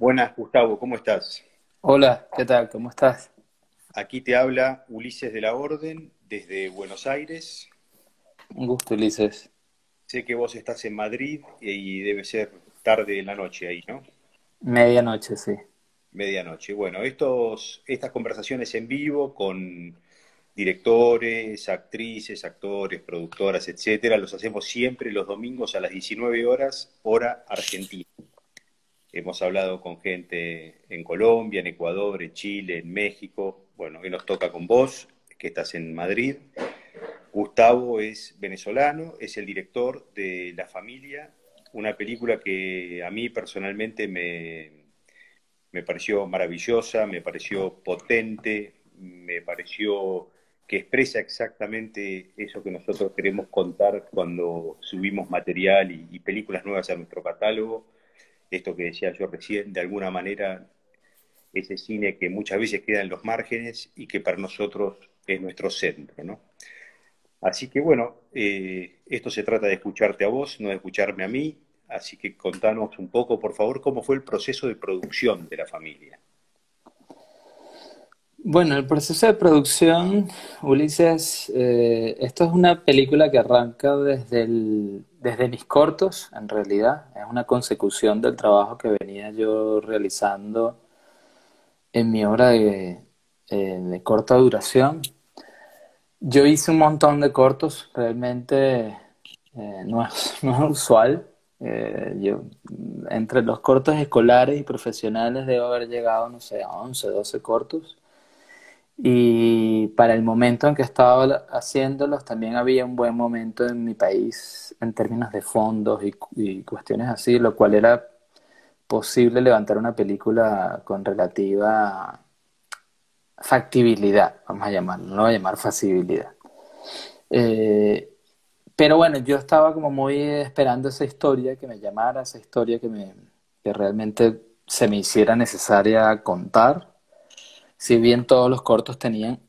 Buenas, Gustavo, ¿cómo estás? Hola, ¿qué tal? ¿Cómo estás? Aquí te habla Ulises de la Orden desde Buenos Aires. Un gusto, Ulises. Sé que vos estás en Madrid y debe ser tarde en la noche ahí, ¿no? Medianoche, sí. Medianoche. Bueno, estas conversaciones en vivo con directores, actrices, actores, productoras, etcétera, los hacemos siempre los domingos a las 19 horas, hora argentina. Hemos hablado con gente en Colombia, en Ecuador, en Chile, en México. Bueno, hoy nos toca con vos, que estás en Madrid. Gustavo es venezolano, es el director de La Familia, una película que a mí personalmente me pareció maravillosa, me pareció potente, me pareció que expresa exactamente eso que nosotros queremos contar cuando subimos material y películas nuevas a nuestro catálogo. Esto que decía yo recién, de alguna manera, ese cine que muchas veces queda en los márgenes y que para nosotros es nuestro centro, ¿no? Así que bueno, esto se trata de escucharte a vos, no de escucharme a mí. Así que contanos un poco, por favor, cómo fue el proceso de producción de La Familia. Bueno, el proceso de producción, Ulises, esto es una película que arranca desde mis cortos, en realidad. Es una consecución del trabajo que venía yo realizando en mi obra de corta duración. Yo hice un montón de cortos, realmente no es, no es usual. Entre los cortos escolares y profesionales debo haber llegado, no sé, a 11, 12 cortos. Y para el momento en que estaba haciéndolos, también había un buen momento en mi país en términos de fondos y cuestiones así, lo cual era posible levantar una película con relativa factibilidad, vamos a llamarlo, no lo voy a llamar factibilidad. Eh, pero bueno, yo estaba como muy esperando esa historia, que me llamara, esa historia que realmente se me hiciera necesaria contar. Si bien todos los cortos tenían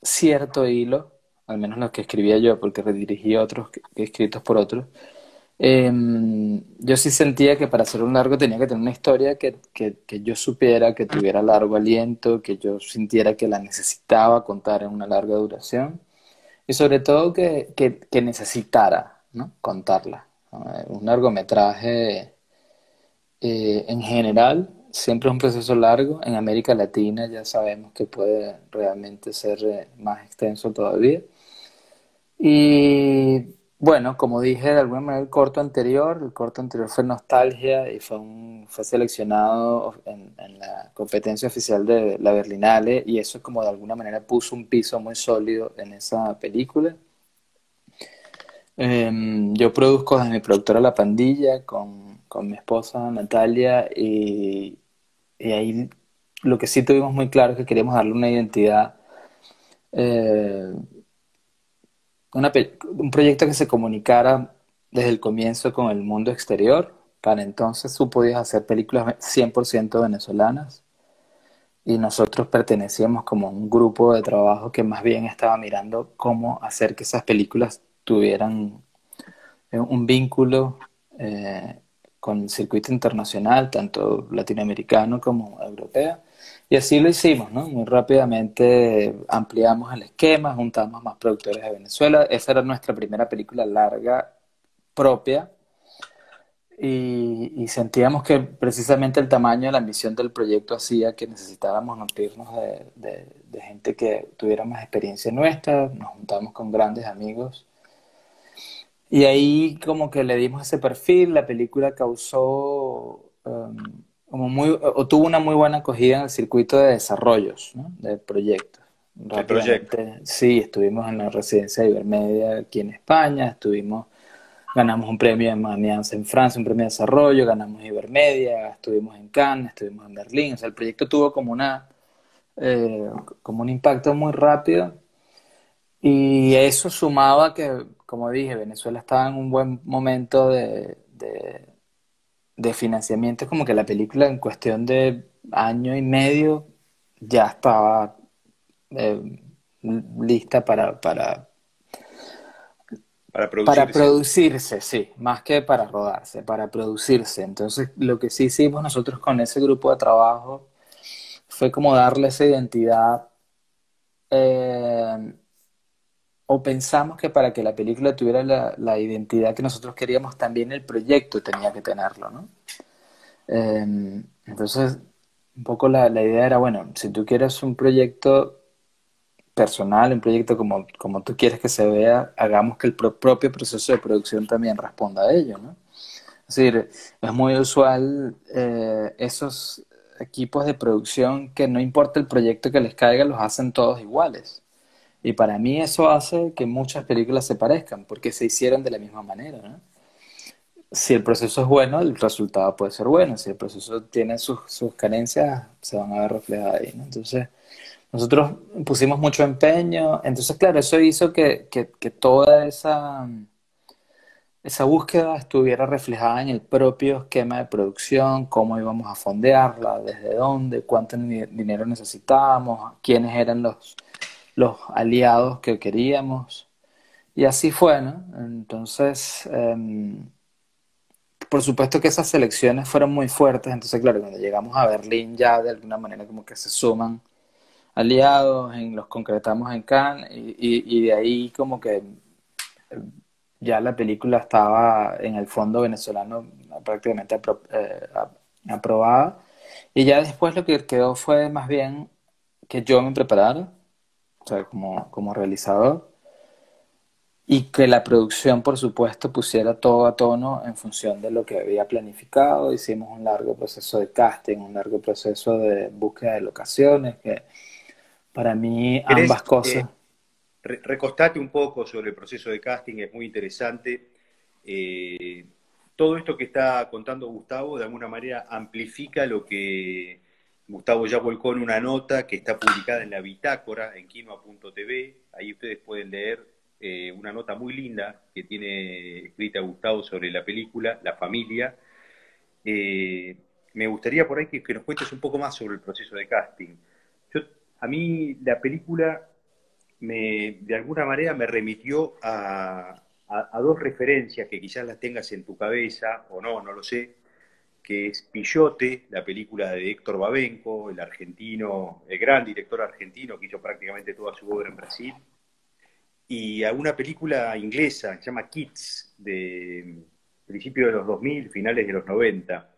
cierto hilo, al menos los que escribía yo, porque redirigí otros escritos por otros, yo sí sentía que para hacer un largo tenía que tener una historia que yo supiera, que tuviera largo aliento, que yo sintiera que la necesitaba contar en una larga duración. Y sobre todo que necesitara, ¿no? Contarla. Un largometraje, en general, siempre es un proceso largo. En América Latina ya sabemos que puede realmente ser más extenso todavía. Y bueno, como dije de alguna manera el corto anterior fue Nostalgia y fue seleccionado en la competencia oficial de la Berlinale y eso como de alguna manera puso un piso muy sólido en esa película. Yo produzco desde mi productora La Pandilla con mi esposa Natalia y ahí lo que sí tuvimos muy claro es que queríamos darle una identidad, eh, un proyecto que se comunicara desde el comienzo con el mundo exterior. Para entonces tú podías hacer películas 100% venezolanas y nosotros pertenecíamos como a un grupo de trabajo que más bien estaba mirando cómo hacer que esas películas tuvieran un vínculo con el circuito internacional, tanto latinoamericano como europeo. Y así lo hicimos, ¿no? Muy rápidamente ampliamos el esquema, juntamos más productores de Venezuela. Esa era nuestra primera película larga propia y sentíamos que precisamente el tamaño de la ambición del proyecto hacía que necesitábamos nutrirnos de gente que tuviera más experiencia nuestra. Nos juntamos con grandes amigos y ahí como que le dimos ese perfil, la película causó como o tuvo una muy buena acogida en el circuito de desarrollos, ¿no? De proyectos. El proyecto. Rápidamente, sí, estuvimos en la residencia de Ibermedia aquí en España, ganamos un premio en Amiens en Francia, un premio de desarrollo, ganamos Ibermedia, estuvimos en Cannes, estuvimos en Berlín, o sea, el proyecto tuvo eh, como un impacto muy rápido y eso sumaba que, como dije, Venezuela estaba en un buen momento de financiamiento, es como que la película en cuestión de año y medio ya estaba eh, lista para Para producirse. producirse, sí, más que para rodarse, para producirse. Entonces, lo que sí hicimos nosotros con ese grupo de trabajo fue como darle esa identidad, eh, o pensamos que para que la película tuviera la identidad que nosotros queríamos, también el proyecto tenía que tenerlo, ¿no? Entonces, un poco la idea era, bueno, si tú quieres un proyecto personal, un proyecto como tú quieres que se vea, hagamos que el propio proceso de producción también responda a ello, ¿no? Es decir, es muy usual esos equipos de producción que no importa el proyecto que les caiga, los hacen todos iguales. Y para mí eso hace que muchas películas se parezcan, porque se hicieron de la misma manera, ¿no? Si el proceso es bueno, el resultado puede ser bueno. Si el proceso tiene sus carencias, se van a ver reflejadas ahí, ¿no? Entonces, nosotros pusimos mucho empeño. Entonces, claro, eso hizo que toda esa búsqueda estuviera reflejada en el propio esquema de producción, cómo íbamos a fondearla, desde dónde, cuánto dinero necesitábamos, quiénes eran los aliados que queríamos. Y así fue, ¿no? Entonces, por supuesto que esas selecciones fueron muy fuertes. Entonces, claro, cuando llegamos a Berlín ya de alguna manera como que se suman aliados, los concretamos en Cannes y de ahí como que ya la película estaba en el fondo venezolano prácticamente aprobada. Y ya después lo que quedó fue más bien que yo me preparara, o sea, como realizador, y que la producción, por supuesto, pusiera todo a tono en función de lo que había planificado. Hicimos un largo proceso de casting, un largo proceso de búsqueda de locaciones, que para mí ¿Querés ambas cosas. recostate un poco sobre el proceso de casting? Es muy interesante. Eh, Todo esto que está contando Gustavo, de alguna manera, amplifica lo que Gustavo ya volcó en una nota que está publicada en la bitácora, en quinoa.tv. Ahí ustedes pueden leer una nota muy linda que tiene escrita Gustavo sobre la película, La Familia. Eh, Me gustaría por ahí que nos cuentes un poco más sobre el proceso de casting. Yo, a mí la película de alguna manera me remitió a dos referencias que quizás las tengas en tu cabeza o no, no lo sé, que es Pillote, la película de Héctor Babenco, el argentino, el gran director argentino que hizo prácticamente toda su obra en Brasil, y a una película inglesa que se llama Kids, de principios de los 2000, finales de los 90,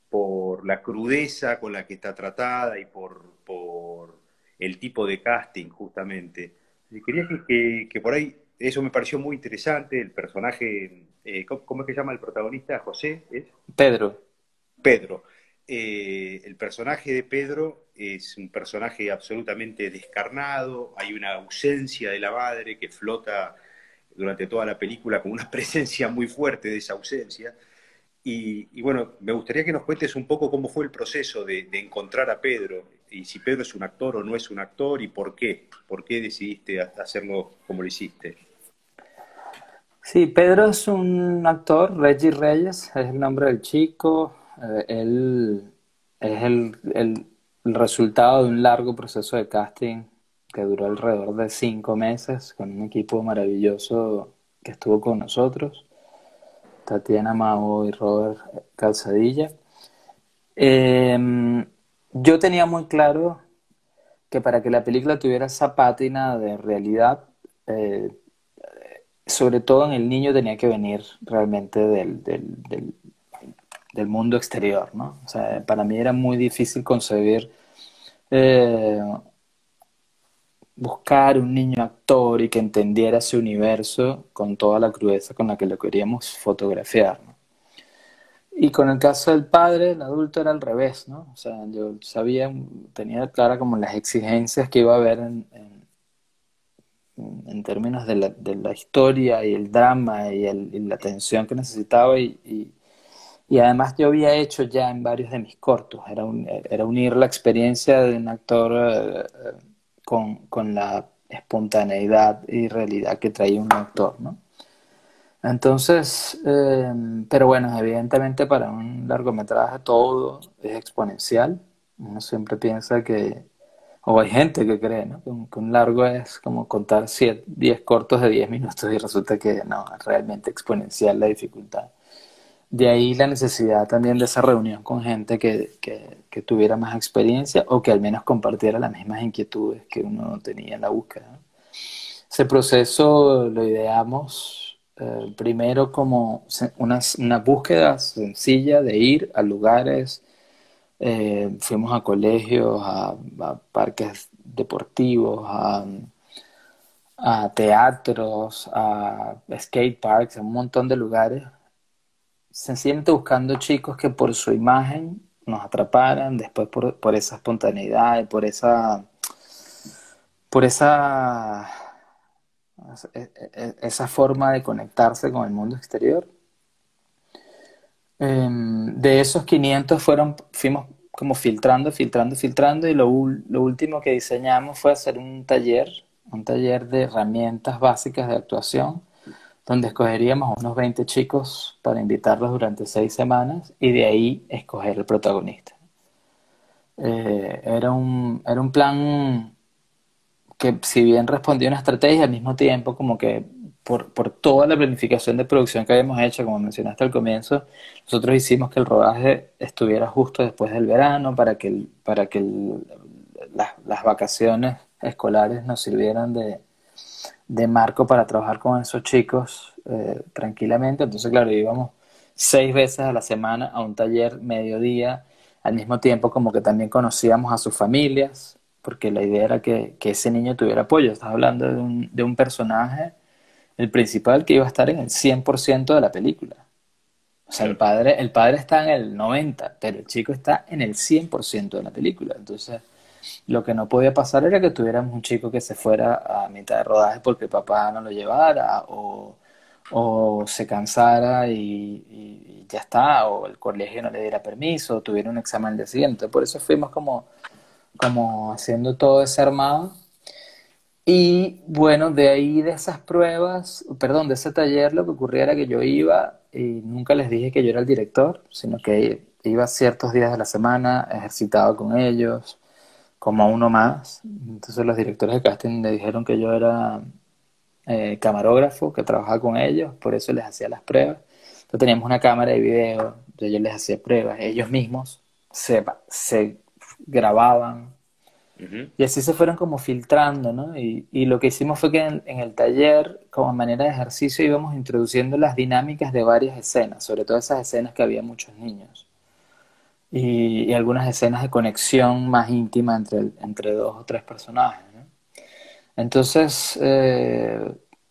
por la crudeza con la que está tratada y por el tipo de casting, justamente. Y quería que por ahí, eso me pareció muy interesante, el personaje, ¿cómo es que se llama el protagonista? José, ¿es? Pedro. Pedro. El personaje de Pedro es un personaje absolutamente descarnado, hay una ausencia de la madre que flota durante toda la película con una presencia muy fuerte de esa ausencia. Y bueno, me gustaría que nos cuentes un poco cómo fue el proceso de encontrar a Pedro y si Pedro es un actor o no es un actor y por qué. ¿Por qué decidiste hacerlo como lo hiciste? Sí, Pedro es un actor, Reggie Reyes es el nombre del chico. Él es el resultado de un largo proceso de casting que duró alrededor de 5 meses con un equipo maravilloso que estuvo con nosotros, Tatiana Mao y Robert Calzadilla. Eh, yo tenía muy claro que para que la película tuviera esa pátina de realidad, eh, sobre todo en el niño tenía que venir realmente del mundo exterior, ¿no? O sea, para mí era muy difícil concebir eh, buscar un niño actor y que entendiera ese universo con toda la crudeza con la que lo queríamos fotografiar, ¿no? Y con el caso del padre, el adulto era al revés, ¿no? O sea, yo sabía, tenía clara como las exigencias que iba a haber en términos de la historia y el drama y la tensión que necesitaba y además yo había hecho ya en varios de mis cortos, era unir la experiencia de un actor con la espontaneidad y realidad que traía un actor, ¿no? Entonces, pero bueno, evidentemente para un largometraje todo es exponencial. Uno siempre piensa que O hay gente que cree, ¿no? Que un largo es como contar 10 cortos de 10 minutos y resulta que no, es realmente exponencial la dificultad. De ahí la necesidad también de esa reunión con gente que tuviera más experiencia o que al menos compartiera las mismas inquietudes que uno tenía en la búsqueda, ¿no? Ese proceso lo ideamos primero como una búsqueda sencilla de ir a lugares, fuimos a colegios, a parques deportivos, a teatros, a skate parks, a un montón de lugares, sencillamente buscando chicos que por su imagen nos atraparan, después por esa espontaneidad y por esa forma de conectarse con el mundo exterior. De esos 500 fuimos como filtrando y lo último que diseñamos fue hacer un taller de herramientas básicas de actuación, donde escogeríamos unos 20 chicos para invitarlos durante 6 semanas y de ahí escoger el protagonista. Era un plan que si bien respondía a una estrategia, al mismo tiempo como que por toda la planificación de producción que habíamos hecho, como mencionaste al comienzo, nosotros hicimos que el rodaje estuviera justo después del verano para que las vacaciones escolares nos sirvieran de marco para trabajar con esos chicos tranquilamente. Entonces, claro, íbamos 6 veces a la semana a un taller mediodía, al mismo tiempo como que también conocíamos a sus familias, porque la idea era que ese niño tuviera apoyo. Estás hablando de un personaje, el principal, que iba a estar en el 100% de la película. O sea, Claro. el padre está en el 90%, pero el chico está en el 100% de la película. Entonces, lo que no podía pasar era que tuviéramos un chico que se fuera a mitad de rodaje porque el papá no lo llevara o se cansara y ya está, o el colegio no le diera permiso, o tuviera un examen al día siguiente. Por eso fuimos como haciendo todo ese armado. Y bueno, de ahí de esas pruebas, perdón, de ese taller, lo que ocurría era que yo iba y nunca les dije que yo era el director, sino que iba ciertos días de la semana, ejercitaba con ellos, como a uno más. Entonces los directores de casting le dijeron que yo era camarógrafo, que trabajaba con ellos, por eso les hacía las pruebas. Entonces teníamos una cámara de video, entonces yo les hacía pruebas, ellos mismos se grababan Ujú. y así se fueron como filtrando, ¿no? Y lo que hicimos fue que en el taller, como manera de ejercicio, íbamos introduciendo las dinámicas de varias escenas, sobre todo esas escenas que había muchos niños y algunas escenas de conexión más íntima entre dos o tres personajes, ¿no? Entonces,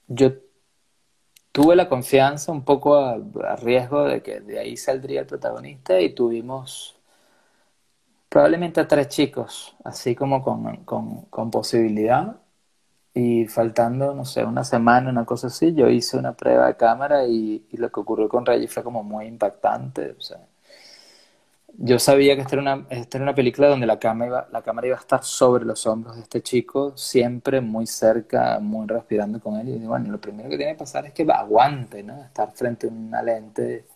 yo tuve la confianza un poco a riesgo de que de ahí saldría el protagonista y tuvimos probablemente a 3 chicos, así como con posibilidad. Y faltando, no sé, una semana, una cosa así, yo hice una prueba de cámara y lo que ocurrió con Reggie fue como muy impactante. O sea, yo sabía que esta era una película donde la cámara iba a estar sobre los hombros de este chico, siempre muy cerca, muy respirando con él. Y bueno, lo primero que tiene que pasar es que aguante, ¿no? Estar frente a una lente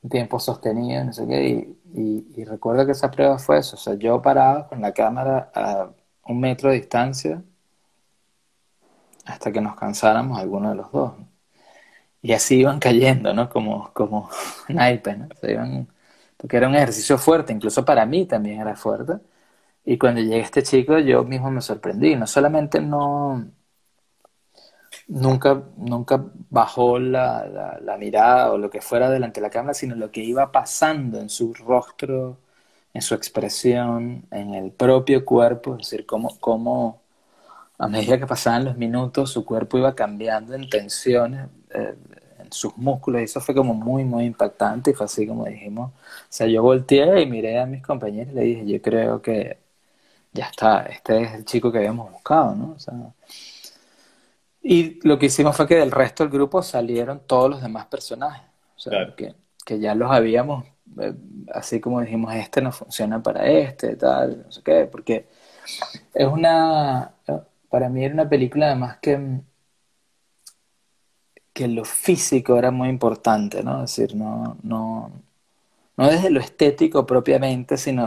un tiempo sostenido, no sé qué. Y recuerdo que esa prueba fue eso. O sea, yo parado con la cámara a 1 metro de distancia hasta que nos cansáramos alguno de los dos, ¿no? Y así iban cayendo, ¿no? Como naipes, ¿no? Porque era un ejercicio fuerte, incluso para mí también era fuerte. Y cuando llegué este chico, yo mismo me sorprendí. No solamente nunca bajó la mirada o lo que fuera delante de la cámara, sino lo que iba pasando en su rostro, en su expresión, en el propio cuerpo, es decir, cómo a medida que pasaban los minutos, su cuerpo iba cambiando en tensiones, en sus músculos, y eso fue como muy, muy impactante, y fue así como dijimos. O sea, yo volteé y miré a mis compañeros y le dije, yo creo que ya está, este es el chico que habíamos buscado, ¿no? O sea, y lo que hicimos fue que del resto del grupo salieron todos los demás personajes, o sea, Claro. que ya los habíamos, así como dijimos, este no funciona para este, tal, no sé qué, porque es para mí era una película además que lo físico era muy importante, ¿no? Es decir, no no desde lo estético propiamente, sino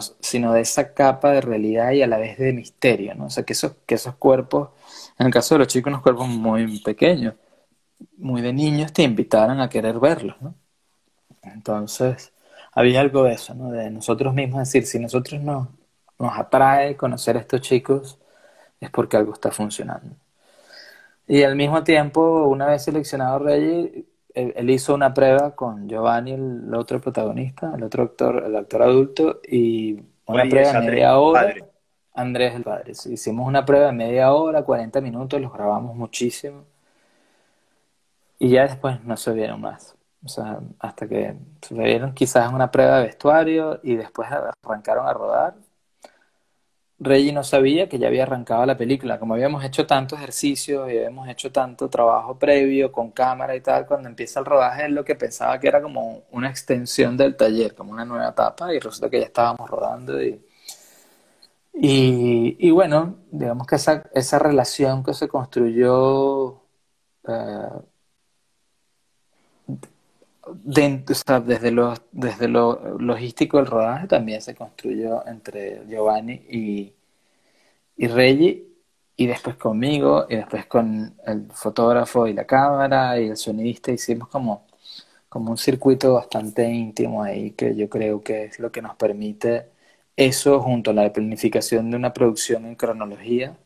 de esa capa de realidad y a la vez de misterio, ¿no? O sea, que esos cuerpos, en el caso de los chicos, unos cuerpos muy pequeños, muy de niños, te invitaran a querer verlos, ¿no? Entonces, había algo de eso, ¿no? De nosotros mismos decir, si nosotros nos atrae conocer a estos chicos, es porque algo está funcionando. Y al mismo tiempo, una vez seleccionado Reggie, él hizo una prueba con Giovanni, el otro protagonista, el otro actor, el actor adulto, y una Giovanni prueba es de Andrés, media hora. padre. Andrés el padre. Sí, hicimos una prueba de media hora, 40 minutos, los grabamos muchísimo, y ya después no se vieron más. O sea, hasta que se vieron quizás una prueba de vestuario y después arrancaron a rodar. Reggie no sabía que ya había arrancado la película. Como habíamos hecho tanto ejercicio y habíamos hecho tanto trabajo previo con cámara y tal, cuando empieza el rodaje, él lo que pensaba que era como una extensión del taller, como una nueva etapa, y resulta que ya estábamos rodando. Y bueno, digamos que esa relación que se construyó eh, o sea, desde lo logístico del rodaje también se construyó entre Giovanni y Reggie, y después conmigo, y después con el fotógrafo y la cámara y el sonidista, hicimos como un circuito bastante íntimo ahí, que yo creo que es lo que nos permite eso, junto a la planificación de una producción en cronología,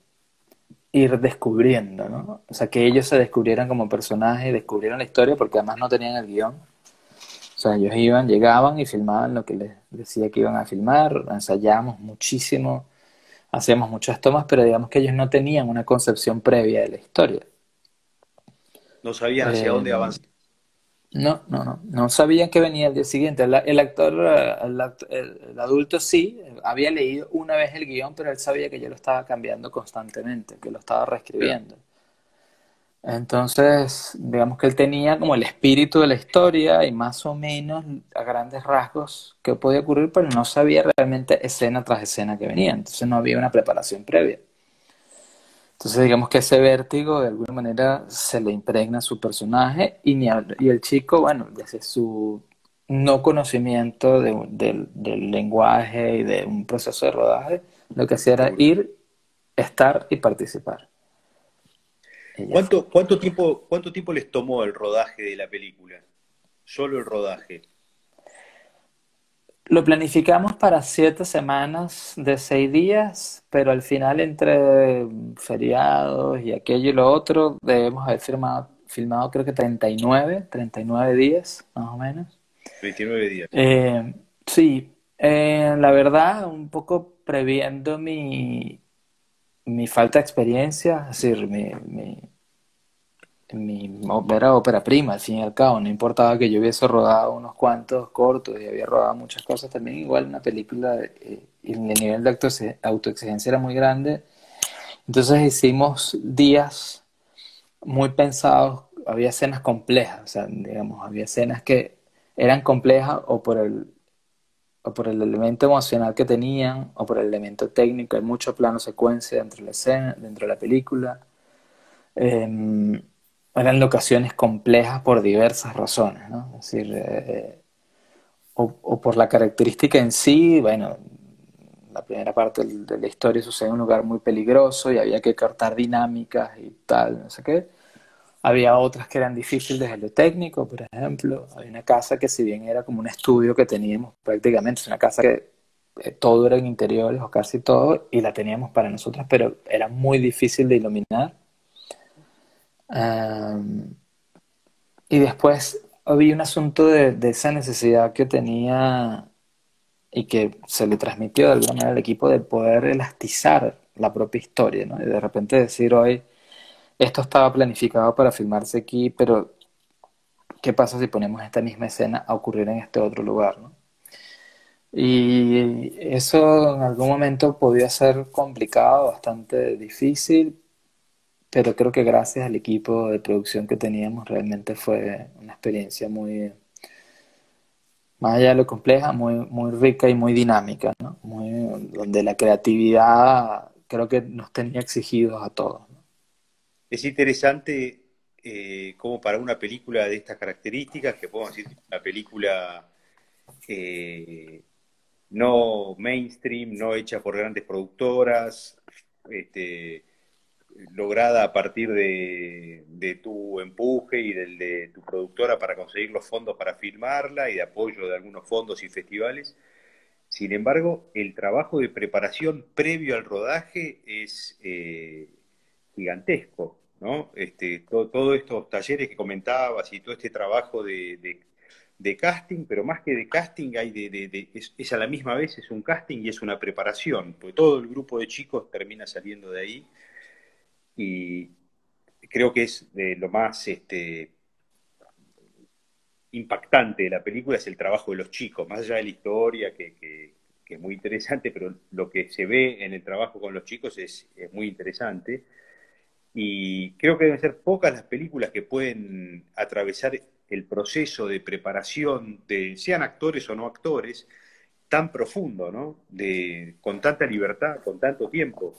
ir descubriendo, ¿no? O sea, que ellos se descubrieran como personajes, descubrieran la historia, porque además no tenían el guión. O sea, ellos iban, llegaban y filmaban lo que les decía que iban a filmar, ensayábamos muchísimo, hacíamos muchas tomas, pero digamos que ellos no tenían una concepción previa de la historia. No sabían hacia Eh, dónde avanzar. no sabían que venía el día siguiente. El actor, el adulto sí, había leído una vez el guión, pero él sabía que yo lo estaba cambiando constantemente, que lo estaba Claro. reescribiendo. Entonces, digamos que él tenía como el espíritu de la historia y más o menos a grandes rasgos qué podía ocurrir, pero no sabía realmente escena tras escena que venía. Entonces no había una preparación previa. Entonces digamos que ese vértigo de alguna manera se le impregna a su personaje y el chico, bueno, desde su no conocimiento del lenguaje y de un proceso de rodaje, lo que hacía era Seguro. ir, estar y participar. Y ya fue. Cuánto tiempo les tomó el rodaje de la película? Solo el rodaje. Lo planificamos para 7 semanas de 6 días, pero al final entre feriados y aquello y lo otro debemos haber filmado creo que 39 días, más o menos. 29 días. Sí, la verdad, un poco previendo mi falta de experiencia, es decir, era ópera prima, al fin y al cabo, no importaba que yo hubiese rodado unos cuantos cortos y había rodado muchas cosas, también igual una película, y el nivel de autoexigencia era muy grande, entonces hicimos días muy pensados, había escenas complejas, o sea, digamos, había escenas que eran complejas o por el elemento emocional que tenían, o por el elemento técnico, hay mucho plano secuencia dentro de la escena, dentro de la película. Eh, Eran locaciones complejas por diversas razones, ¿no? Es decir, o por la característica en sí, bueno, la primera parte de la historia sucede en un lugar muy peligroso y había que cortar dinámicas y tal, no sé qué. Había otras que eran difíciles desde lo técnico, por ejemplo. Había una casa que si bien era como un estudio que teníamos prácticamente, es una casa que todo era en interiores o casi todo, y la teníamos para nosotras, pero era muy difícil de iluminar. Um, y después había un asunto de esa necesidad que tenía y que se le transmitió de alguna manera al equipo de poder elastizar la propia historia, ¿no? Y de repente decir hoy, esto estaba planificado para filmarse aquí, pero ¿qué pasa si ponemos esta misma escena a ocurrir en este otro lugar, ¿no? Y eso en algún momento podía ser complicado, bastante difícil, pero creo que gracias al equipo de producción que teníamos realmente fue una experiencia muy, más allá de lo compleja, muy, muy rica y muy dinámica, ¿no? Donde la creatividad creo que nos tenía exigidos a todos, ¿no? Es interesante como para una película de estas características, que podemos decir que es una película eh, no mainstream, no hecha por grandes productoras, este, lograda a partir de tu empuje y del de tu productora para conseguir los fondos para filmarla y de apoyo de algunos fondos y festivales. Sin embargo, el trabajo de preparación previo al rodaje es gigantesco, ¿no? Todos estos talleres que comentabas y todo este trabajo de casting, pero más que de casting hay es a la misma vez es un casting y es una preparación, porque todo el grupo de chicos termina saliendo de ahí y creo que es de lo más impactante de la película es el trabajo de los chicos, más allá de la historia que es muy interesante, pero lo que se ve en el trabajo con los chicos es muy interesante. Y creo que deben ser pocas las películas que pueden atravesar el proceso de preparación de, sean actores o no actores, tan profundo, ¿no? Con tanta libertad, con tanto tiempo.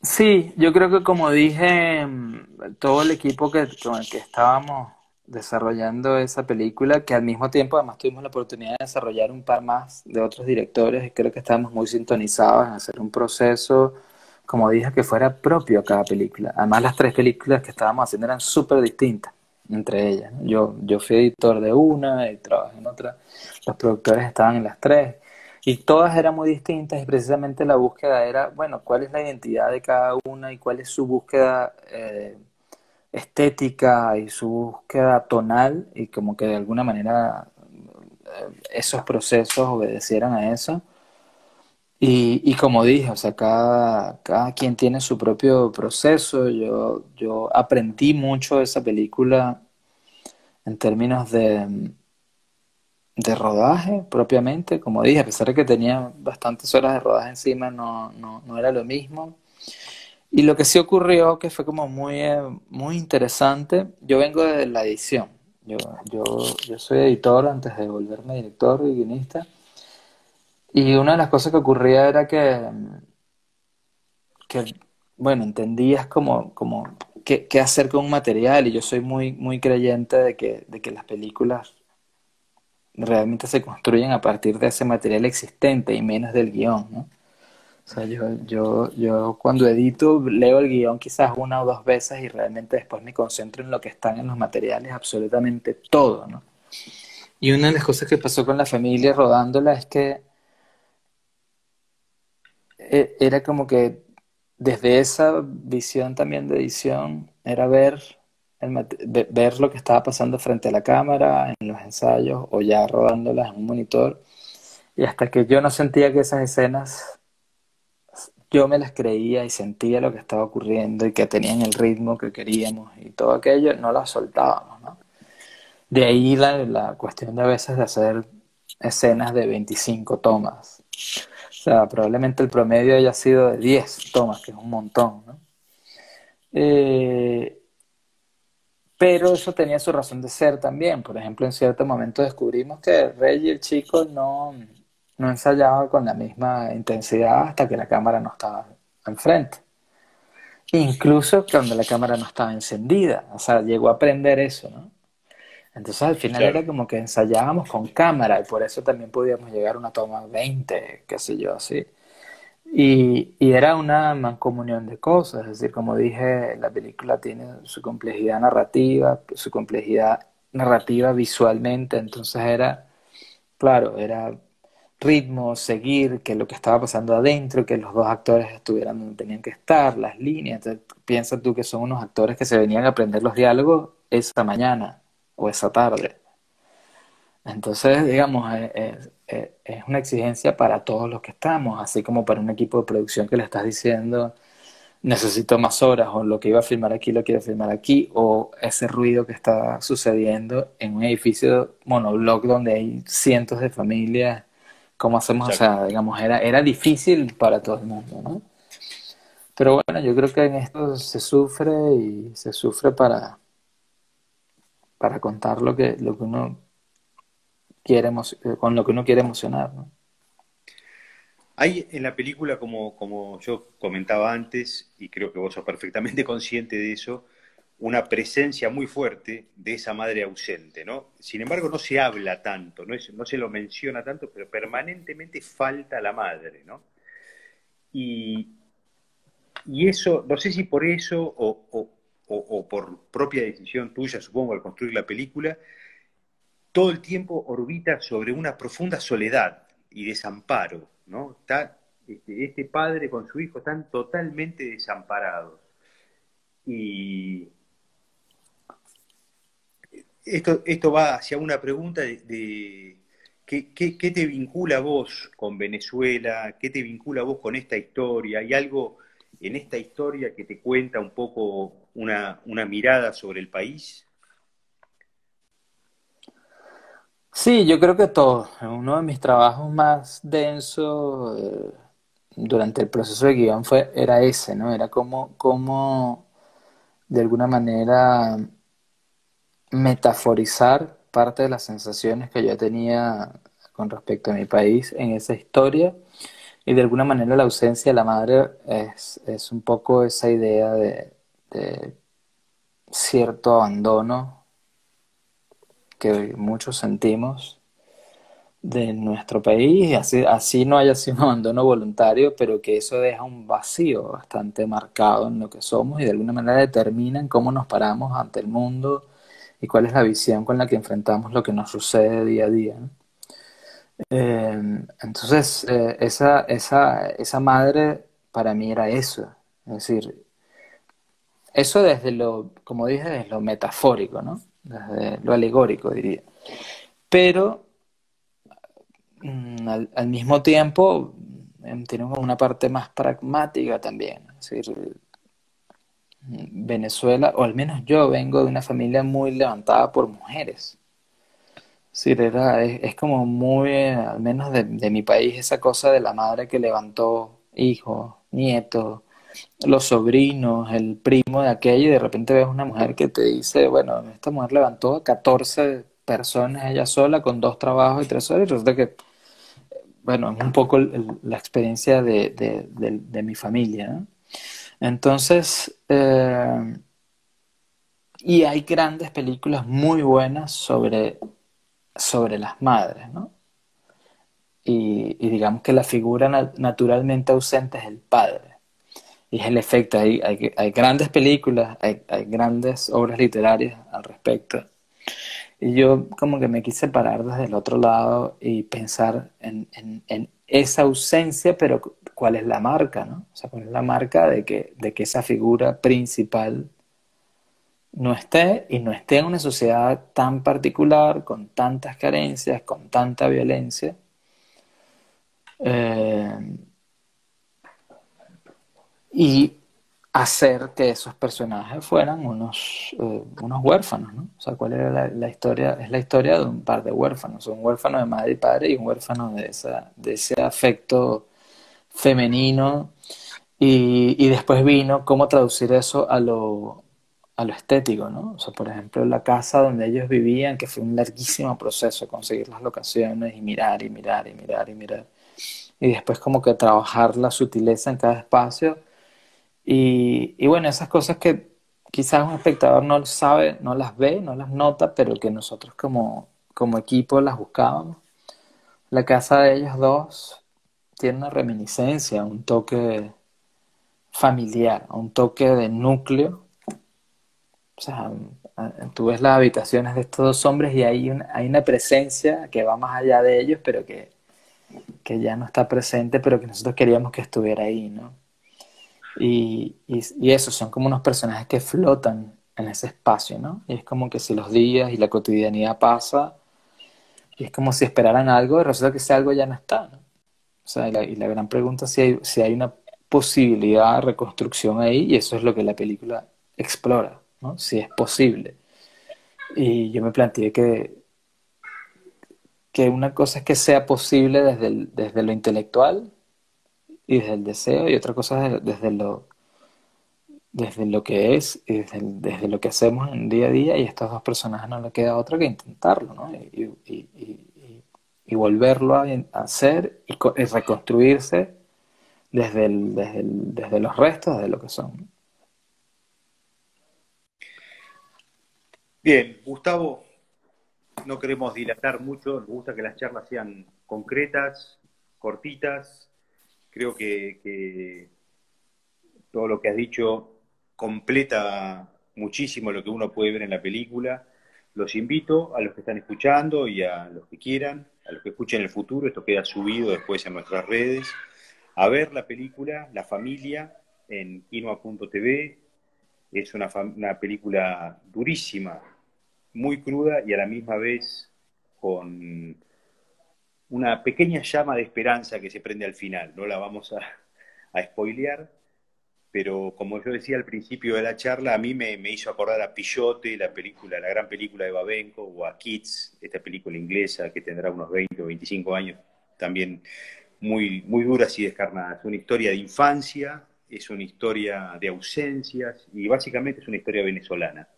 Sí, yo creo que como dije, todo el equipo con el que estábamos desarrollando esa película, que al mismo tiempo además tuvimos la oportunidad de desarrollar un par más de otros directores, y creo que estábamos muy sintonizados en hacer un proceso, como dije, que fuera propio a cada película. Además, las tres películas que estábamos haciendo eran súper distintas entre ellas, ¿no? Yo fui editor de una y trabajé en otra. Los productores estaban en las tres. Y todas eran muy distintas y precisamente la búsqueda era, bueno, ¿cuál es la identidad de cada una y cuál es su búsqueda estética y su búsqueda tonal? Y como que de alguna manera esos procesos obedecieran a eso. Y como dije, o sea, cada quien tiene su propio proceso. Yo aprendí mucho de esa película en términos de rodaje propiamente, como dije, a pesar de que tenía bastantes horas de rodaje encima, no era lo mismo. Y lo que sí ocurrió, que fue como muy interesante, yo vengo de la edición. Yo, yo, yo soy editor antes de volverme director y guionista. Y una de las cosas que ocurría era que bueno, entendías como qué hacer con un material. Y yo soy muy creyente de que las películas realmente se construyen a partir de ese material existente y menos del guión, ¿no? O sea, yo cuando edito leo el guión quizás una o dos veces y realmente después me concentro en lo que están en los materiales, absolutamente todo, ¿no? Y una de las cosas que pasó con la familia rodándola es que era como que desde esa visión también de edición era ver lo que estaba pasando frente a la cámara, en los ensayos o ya rodándolas en un monitor. Y hasta que yo no sentía que esas escenas, yo me las creía y sentía lo que estaba ocurriendo y que tenían el ritmo que queríamos y todo aquello, no las soltábamos, ¿no? De ahí la cuestión de a veces de hacer escenas de 25 tomas. O sea, probablemente el promedio haya sido de 10 tomas, que es un montón, ¿no? Eh, pero eso tenía su razón de ser también. Por ejemplo, en cierto momento descubrimos que Reggie, el chico, no ensayaba con la misma intensidad hasta que la cámara no estaba enfrente. Incluso cuando la cámara no estaba encendida. O sea, llegó a aprender eso, ¿no? Entonces al final Claro, era como que ensayábamos con cámara y por eso también podíamos llegar a una toma 20, qué sé yo, así. Y era una mancomunión de cosas, es decir, como dije, la película tiene su complejidad narrativa visualmente, entonces era, claro, era ritmo, seguir, que lo que estaba pasando adentro, que los dos actores estuvieran donde tenían que estar, las líneas. Entonces, piensa tú que son unos actores que se venían a aprender los diálogos esa mañana o esa tarde. Entonces, digamos, es una exigencia para todos los que estamos, así como para un equipo de producción que le estás diciendo, necesito más horas, o lo que iba a filmar aquí lo quiero filmar aquí, o ese ruido que está sucediendo en un edificio monobloc donde hay cientos de familias. ¿Cómo hacemos? O exacto. sea, digamos, era difícil para todo el mundo, ¿no? Pero bueno, yo creo que en esto se sufre y se sufre para contar lo que uno quiere, con lo que uno quiere emocionar, ¿no? Hay en la película, como yo comentaba antes, y creo que vos sos perfectamente consciente de eso, una presencia muy fuerte de esa madre ausente, ¿no? Sin embargo, no se habla tanto, no se lo menciona tanto, pero permanentemente falta la madre, ¿no? Y, y eso, no sé si por eso o por propia decisión tuya, supongo, al construir la película, todo el tiempo orbita sobre una profunda soledad y desamparo, ¿no? Está este padre con su hijo están totalmente desamparados. Y esto va hacia una pregunta de ¿qué te vincula a vos con Venezuela? ¿Qué te vincula a vos con esta historia? ¿Hay algo en esta historia que te cuenta un poco una mirada sobre el país? Sí, yo creo que todo. Uno de mis trabajos más densos durante el proceso de guión era ese, ¿no? Era como de alguna manera metaforizar parte de las sensaciones que yo tenía con respecto a mi país en esa historia. Y de alguna manera la ausencia de la madre es un poco esa idea de cierto abandono que muchos sentimos de nuestro país, y así no haya sido un abandono voluntario, pero que eso deja un vacío bastante marcado en lo que somos y de alguna manera determina en cómo nos paramos ante el mundo y cuál es la visión con la que enfrentamos lo que nos sucede día a día, ¿no? Entonces, esa madre para mí era eso, es decir, eso desde lo, como dije, desde lo metafórico, ¿no? Desde lo alegórico, diría. Pero al mismo tiempo tiene una parte más pragmática también. Es decir, Venezuela, o al menos yo vengo de una familia muy levantada por mujeres. Es decir, es como muy, al menos de mi país, esa cosa de la madre que levantó hijos, nietos, los sobrinos, el primo de aquello, y de repente ves una mujer que te dice, bueno, esta mujer levantó a 14 personas ella sola con 2 trabajos y 3 horas, y resulta que bueno, es un poco la experiencia de mi familia, ¿no? Entonces, y hay grandes películas muy buenas sobre las madres, ¿no? Y digamos que la figura naturalmente ausente es el padre. Y es el efecto, hay grandes películas, hay grandes obras literarias al respecto. Y yo como que me quise parar desde el otro lado y pensar en esa ausencia, pero ¿cuál es la marca, no? O sea, ¿cuál es la marca de que esa figura principal no esté y no esté en una sociedad tan particular, con tantas carencias, con tanta violencia? Eh, y hacer que esos personajes fueran unos huérfanos, ¿no? O sea, ¿cuál era la historia? Es la historia de un par de huérfanos, un huérfano de madre y padre y un huérfano de ese afecto femenino. Y después vino cómo traducir eso a lo estético, ¿no? O sea, por ejemplo, la casa donde ellos vivían, que fue un larguísimo proceso conseguir las locaciones y mirar y mirar y mirar y mirar. Y después como que trabajar la sutileza en cada espacio y bueno, esas cosas que quizás un espectador no sabe, no las ve, no las nota, pero que nosotros como equipo las buscábamos. La casa de ellos dos tiene una reminiscencia, un toque familiar, un toque de núcleo. O sea, tú ves las habitaciones de estos dos hombres y hay una presencia que va más allá de ellos, pero que ya no está presente, pero que nosotros queríamos que estuviera ahí, ¿no? Y eso, son como unos personajes que flotan en ese espacio, ¿no? Y es como que si los días y la cotidianidad pasa, y es como si esperaran algo, y resulta que ese algo ya no está, ¿no? O sea, y la gran pregunta es si hay una posibilidad de reconstrucción ahí, y eso es lo que la película explora, ¿no? Si es posible. Y yo me planteé que una cosa es que sea posible desde lo intelectual y desde el deseo, y otra cosa es desde lo que es y desde lo que hacemos en día a día, y a estos dos personajes no le queda otra que intentarlo, ¿no? Y volverlo a hacer y reconstruirse desde los restos de lo que son. Bien, Gustavo, no queremos dilatar mucho, nos gusta que las charlas sean concretas, cortitas. Creo que todo lo que has dicho completa muchísimo lo que uno puede ver en la película. Los invito a los que están escuchando y a los que quieran, a los que escuchen en el futuro, esto queda subido después en nuestras redes, a ver la película La Familia en quinoa.tv. Es una película durísima, muy cruda y a la misma vez con una pequeña llama de esperanza que se prende al final. No la vamos a spoilear, pero como yo decía al principio de la charla, a mí me hizo acordar a Pillote, la película, la gran película de Babenco, o a Kids, esta película inglesa que tendrá unos 20 o 25 años, también muy, muy duras y descarnadas. Es una historia de infancia, es una historia de ausencias y básicamente es una historia venezolana.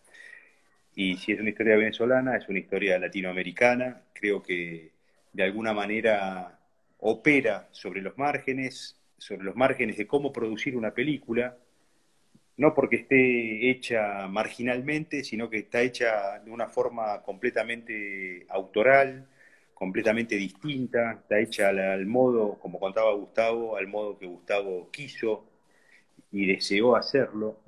Y si es una historia venezolana, es una historia latinoamericana. Creo que de alguna manera opera sobre los márgenes de cómo producir una película, no porque esté hecha marginalmente, sino que está hecha de una forma completamente autoral, completamente distinta, está hecha al modo, como contaba Gustavo, al modo que Gustavo quiso y deseó hacerlo.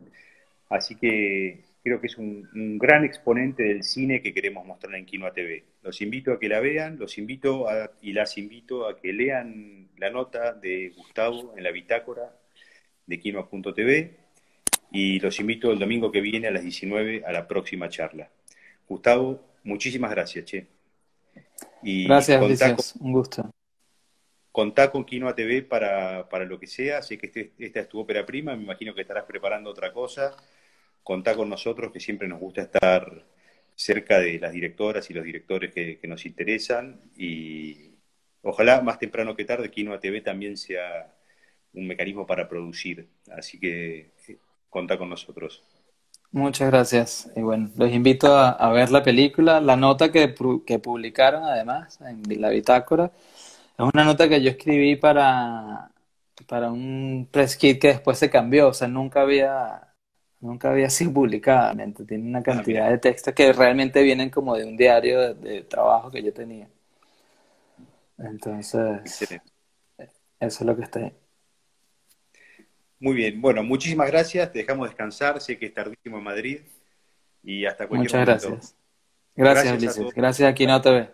Así que creo que es un gran exponente del cine que queremos mostrar en Quinoa TV. Los invito a que la vean, y las invito a que lean la nota de Gustavo en la bitácora de Quinoa.tv y los invito el domingo que viene a las 19 a la próxima charla. Gustavo, muchísimas gracias, che. Y Gracias, Ulises, un gusto. contá con Quinoa TV para lo que sea. Sé que esta es tu ópera prima, me imagino que estarás preparando otra cosa. Contá con nosotros, que siempre nos gusta estar cerca de las directoras y los directores que nos interesan. Y ojalá más temprano que tarde Quinoa TV también sea un mecanismo para producir. Así que contá con nosotros. Muchas gracias. Y bueno, los invito a ver la película. La nota que publicaron además en la bitácora es una nota que yo escribí para un press kit que después se cambió. O sea, nunca había sido publicada. Realmente. Tiene una Ah, cantidad mira, de textos que realmente vienen como de un diario de trabajo que yo tenía. Entonces, excelente. eso es lo que está ahí. Muy bien, bueno, muchísimas gracias. Te dejamos descansar. Sé que es tardísimo en Madrid y hasta cualquier Muchas momento. gracias. Gracias, Gracias a Ulises. todos. Gracias, Aquí no te ve.